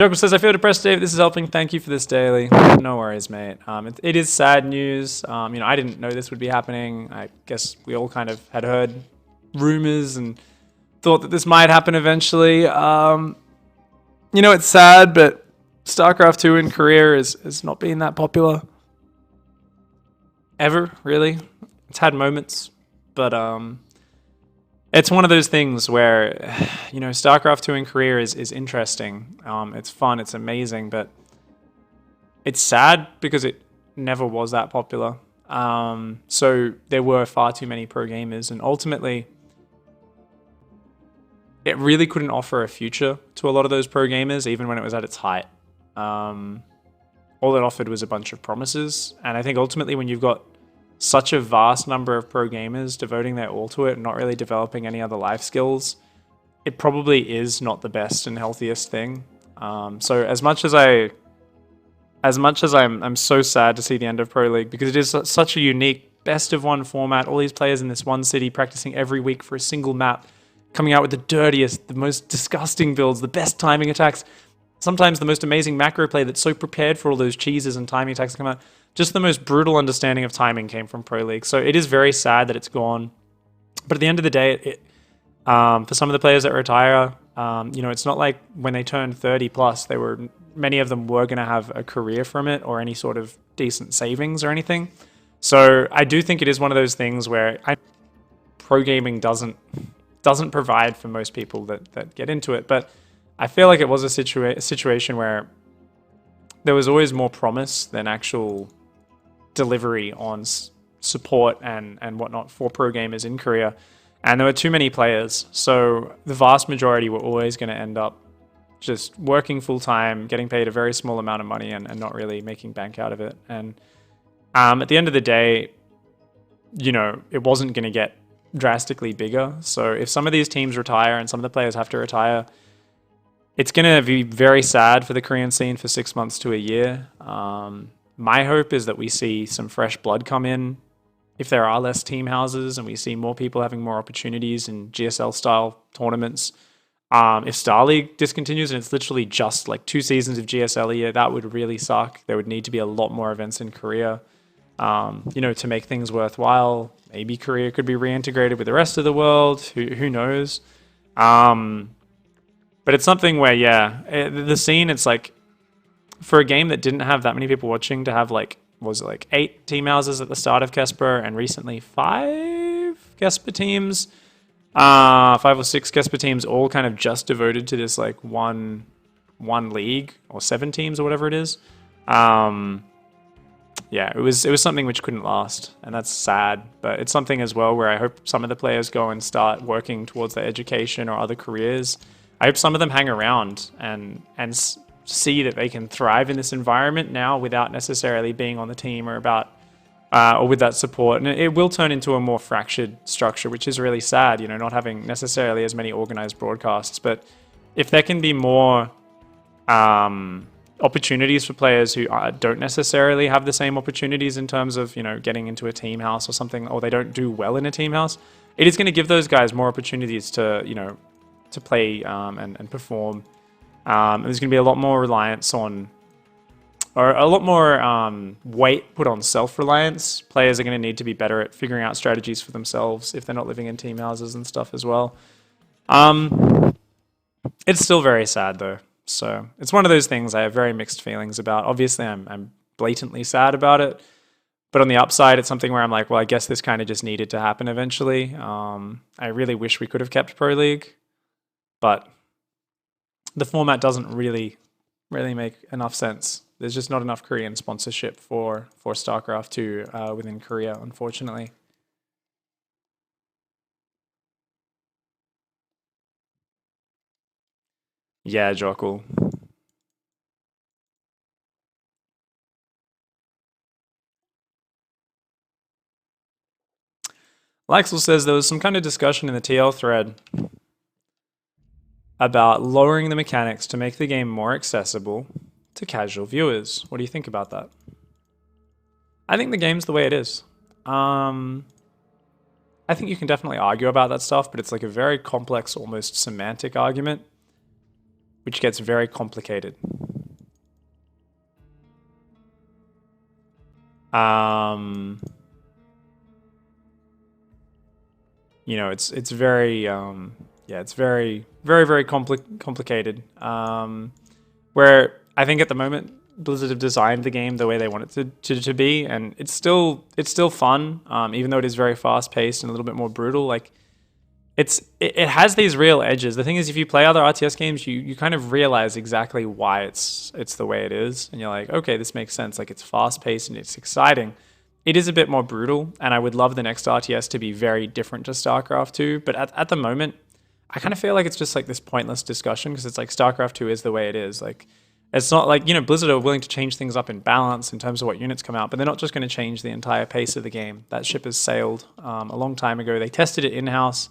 Joker says, I feel depressed, Dave. This is helping. Thank you for this daily. No worries, mate. It is sad news. I didn't know this would be happening. I guess we all kind of had heard rumors and thought that this might happen eventually. It's sad, but StarCraft 2 in Korea is not being that popular. Ever, really. It's had moments, but it's one of those things where, StarCraft 2 in Korea is interesting. It's fun, it's amazing, but it's sad because it never was that popular. So there were far too many pro gamers, and ultimately, it really couldn't offer a future to a lot of those pro gamers, even when it was at its height. All it offered was a bunch of promises, and I think ultimately when you've got such a vast number of pro gamers devoting their all to it and not really developing any other life skills, it probably is not the best and healthiest thing. So as much as I'm so sad to see the end of Pro League, because it is such a unique best of one format, all these players in this one city practicing every week for a single map, coming out with the dirtiest, the most disgusting builds, the best timing attacks, sometimes the most amazing macro play that's so prepared for all those cheeses and timing attacks that come out. Just the most brutal understanding of timing came from Pro League. So it is very sad that it's gone. But at the end of the day, for some of the players that retire, it's not like when they turned 30 plus, many of them were going to have a career from it or any sort of decent savings or anything. So I do think it is one of those things where pro gaming doesn't provide for most people that get into it. But I feel like it was a situation where there was always more promise than actual delivery on support and whatnot for pro gamers in Korea. And there were too many players. So the vast majority were always going to end up just working full time, getting paid a very small amount of money and not really making bank out of it. And at the end of the day, it wasn't going to get drastically bigger. So if some of these teams retire and some of the players have to retire, it's going to be very sad for the Korean scene for 6 months to a year. My hope is that we see some fresh blood come in if there are less team houses and we see more people having more opportunities in GSL-style tournaments. If Star League discontinues and it's literally just like 2 seasons of GSL a year, that would really suck. There would need to be a lot more events in Korea, to make things worthwhile. Maybe Korea could be reintegrated with the rest of the world. Who knows? But it's something where, the scene, it's like, for a game that didn't have that many people watching, to have 8 team houses at the start of Kesper and recently 5 Kesper teams, 5 or 6 Kesper teams, all kind of just devoted to this one league or 7 teams or whatever it is. It was something which couldn't last, and that's sad. But it's something as well where I hope some of the players go and start working towards their education or other careers. I hope some of them hang around and see that they can thrive in this environment now without necessarily being on the team or with that support. And it will turn into a more fractured structure, which is really sad, not having necessarily as many organized broadcasts. But if there can be more opportunities for players who don't necessarily have the same opportunities in terms of, getting into a team house or something, or they don't do well in a team house, it is going to give those guys more opportunities to, to play and perform. There's going to be a lot more reliance on, or a lot more weight put on self-reliance. Players are going to need to be better at figuring out strategies for themselves if they're not living in team houses and stuff as well. It's still very sad though. So it's one of those things I have very mixed feelings about. Obviously, I'm blatantly sad about it. But on the upside, it's something where I'm like, well, I guess this kind of just needed to happen eventually. I really wish we could have kept Pro League, but the format doesn't really make enough sense. There's just not enough Korean sponsorship for StarCraft 2 within Korea, unfortunately. Yeah, Jockle. Laxel says there was some kind of discussion in the TL thread about lowering the mechanics to make the game more accessible to casual viewers. What do you think about that? I think the game's the way it is. I think you can definitely argue about that stuff, but it's like a very complex, almost semantic argument. which gets very complicated. You know, it's very yeah, it's very complicated. Where I think at the moment Blizzard have designed the game the way they want it to be, and it's still fun, even though it is very fast paced and a little bit more brutal. Like it has these real edges. The thing is, if you play other RTS games, you kind of realize exactly why it's the way it is, and you're like, okay, this makes sense. Like, it's fast paced and it's exciting. It is a bit more brutal, and I would love the next RTS to be very different to StarCraft 2. But at the moment, I kind of feel like it's just like this pointless discussion, because it's like StarCraft 2 is the way it is. Like, it's not like, you know, Blizzard are willing to change things up in balance in terms of what units come out, but they're not just going to change the entire pace of the game. That ship has sailed a long time ago. They tested it in-house.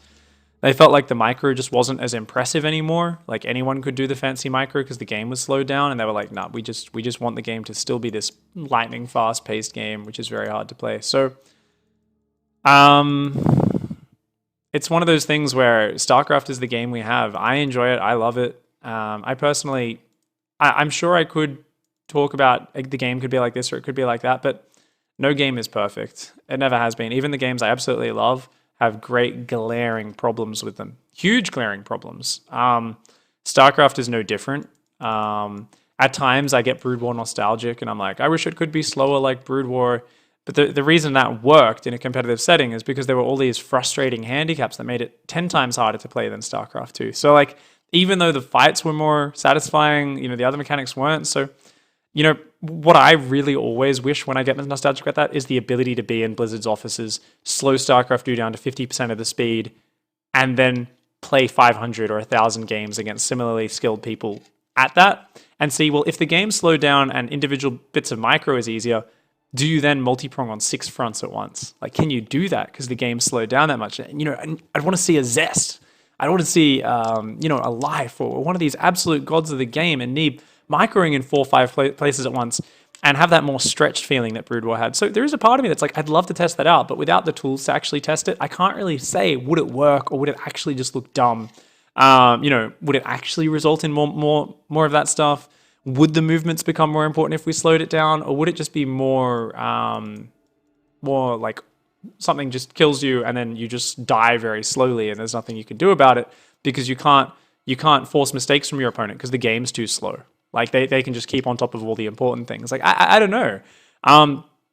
They felt like the micro just wasn't as impressive anymore. Like, anyone could do the fancy micro because the game was slowed down, and they were like, nah, we just want the game to still be this lightning fast paced game, which is very hard to play. So it's one of those things where StarCraft is the game we have. I enjoy it. I love it. I personally, I'm sure I could talk about, like, the game could be like this or it could be like that, but no game is perfect. It never has been. Even the games I absolutely love have great glaring problems with them. Huge glaring problems. StarCraft is no different. At times I get Brood War nostalgic and I'm like, I wish it could be slower like Brood War. But the reason that worked in a competitive setting is because there were all these frustrating handicaps that made it 10 times harder to play than StarCraft 2. So, like, even though the fights were more satisfying, you know, the other mechanics weren't. So, you know, what I really always wish when I get nostalgic about that is the ability to be in Blizzard's offices, slow StarCraft 2 down to 50% of the speed, and then play 500 or 1,000 games against similarly skilled people at that, and see, well, if the game slowed down and individual bits of micro is easier, do you then multi-prong on 6 fronts at once? Like, can you do that because the game slowed down that much? And, you know, I'd want to see a Zest. I want to see, you know, a Life or one of these absolute gods of the game and need microing in 4 or 5 places at once and have that more stretched feeling that Brood War had. So there is a part of me that's like, I'd love to test that out, but without the tools to actually test it, I can't really say, would it work or would it actually just look dumb? You know, would it actually result in more of that stuff? Would the movements become more important if we slowed it down, or would it just be more like something just kills you and then you just die very slowly and there's nothing you can do about it because you can't force mistakes from your opponent because the game's too slow. Like, they can just keep on top of all the important things. Like, I don't know.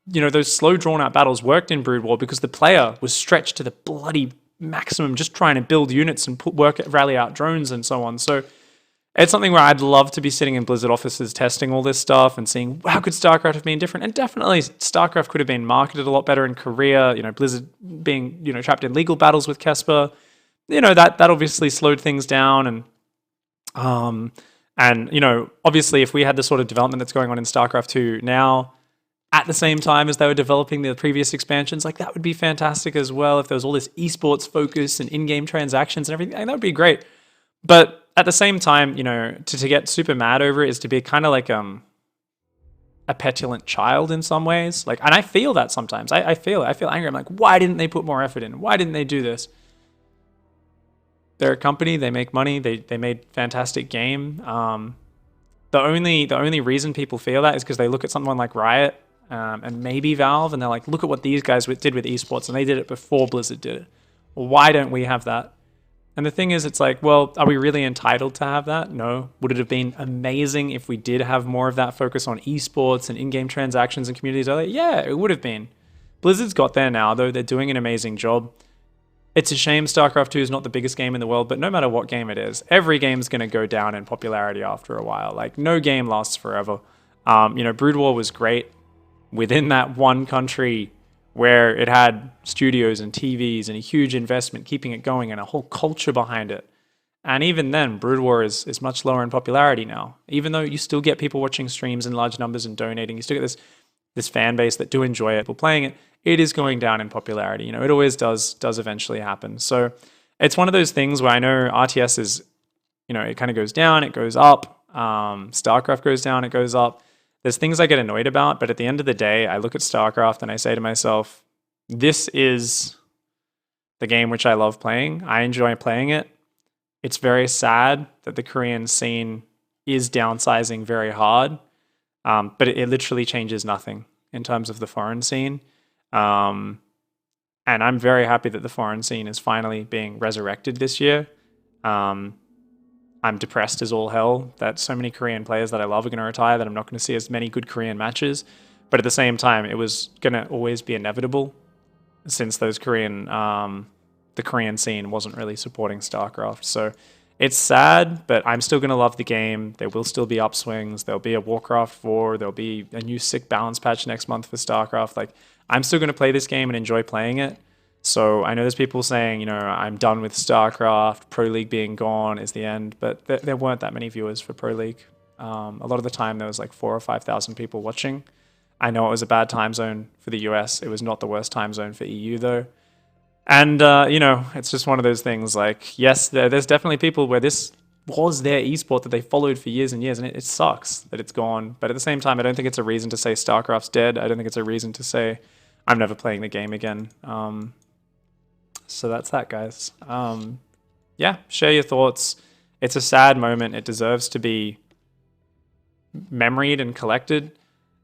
You know, those slow drawn out battles worked in Brood War because the player was stretched to the bloody maximum just trying to build units and rally out drones and so on. So it's something where I'd love to be sitting in Blizzard offices testing all this stuff and seeing, how could StarCraft have been different? And definitely StarCraft could have been marketed a lot better in Korea. You know, Blizzard being, you know, trapped in legal battles with Kesper, you know, that obviously slowed things down. And, you know, obviously if we had the sort of development that's going on in StarCraft 2 now, at the same time as they were developing the previous expansions, like, that would be fantastic as well. If there was all this esports focus and in-game transactions and everything, that would be great. But at the same time, you know, to get super mad over it is to be kind of like a petulant child in some ways. Like, and I feel that sometimes. I feel it. I feel angry. I'm like, why didn't they put more effort in? Why didn't they do this? They're a company. They make money. They made fantastic game. The only reason people feel that is because they look at someone like Riot and maybe Valve, and they're like, look at what these guys did with esports, and they did it before Blizzard did it. Well, why don't we have that? And the thing is, it's like, well, are we really entitled to have that? No. Would it have been amazing if we did have more of that focus on esports and in-game transactions and communities earlier? Yeah, it would have been. Blizzard's got there now, though. They're doing an amazing job. It's a shame StarCraft 2 is not the biggest game in the world, but no matter what game it is, every game's going to go down in popularity after a while. Like, no game lasts forever. You know, Brood War was great within that one country where it had studios and TVs and a huge investment keeping it going and a whole culture behind it. And even then, Brood War is much lower in popularity now. Even though you still get people watching streams in large numbers and donating, you still get this fan base that do enjoy it, people playing it, it is going down in popularity. You know, it always does eventually happen. So it's one of those things where I know RTS is, you know, it kind of goes down, it goes up. StarCraft goes down, it goes up. There's things I get annoyed about, but at the end of the day, I look at StarCraft and I say to myself, this is the game which I love playing. I enjoy playing it. it's very sad that the Korean scene is downsizing very hard, but it literally changes nothing in terms of the foreign scene. Um, and I'm very happy that the foreign scene is finally being resurrected this year. Um, I'm depressed as all hell that so many Korean players that I love are going to retire, that I'm not going to see as many good Korean matches. But at the same time, it was going to always be inevitable since the Korean scene wasn't really supporting StarCraft. So it's sad, but I'm still going to love the game. There will still be upswings. There'll be a Warcraft 4. There'll be a new sick balance patch next month for StarCraft. Like, I'm still going to play this game and enjoy playing it. So I know there's people saying, you know, I'm done with StarCraft, Pro League being gone is the end, but there weren't that many viewers for Pro League. A lot of the time there was like 4,000 or 5,000 people watching. I know it was a bad time zone for the US. It was not the worst time zone for EU though. And, you know, it's just one of those things like, yes, there's definitely people where this was their esport that they followed for years and years, and it sucks that it's gone. But at the same time, I don't think it's a reason to say StarCraft's dead. I don't think it's a reason to say I'm never playing the game again. So that's that, guys. Yeah, share your thoughts. It's a sad moment. It deserves to be memoried and collected.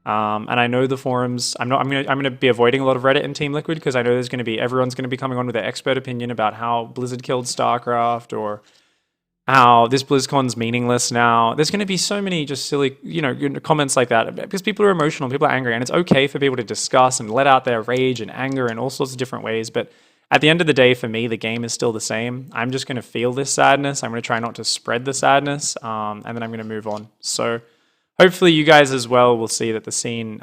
And I know the forums. I'm gonna be avoiding a lot of Reddit and Team Liquid because I know everyone's gonna be coming on with their expert opinion about how Blizzard killed StarCraft or how this BlizzCon's meaningless now. There's going to be so many just silly, comments like that because people are emotional, people are angry, and it's okay for people to discuss and let out their rage and anger in all sorts of different ways. But at the end of the day, for me, the game is still the same. I'm just going to feel this sadness. I'm going to try not to spread the sadness, and then I'm going to move on. So hopefully you guys as well will see that the scene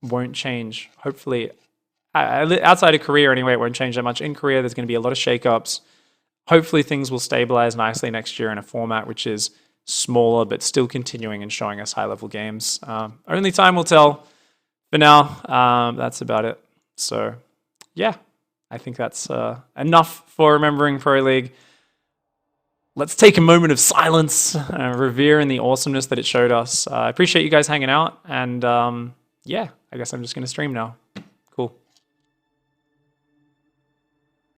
won't change. Hopefully, outside of Korea anyway, it won't change that much. In Korea, there's going to be a lot of shakeups. Hopefully things will stabilize nicely next year in a format which is smaller but still continuing and showing us high-level games. Only time will tell. For now, that's about it. So, yeah, I think that's enough for remembering Pro League. Let's take a moment of silence, revere in the awesomeness that it showed us. I appreciate you guys hanging out, and yeah, I guess I'm just going to stream now.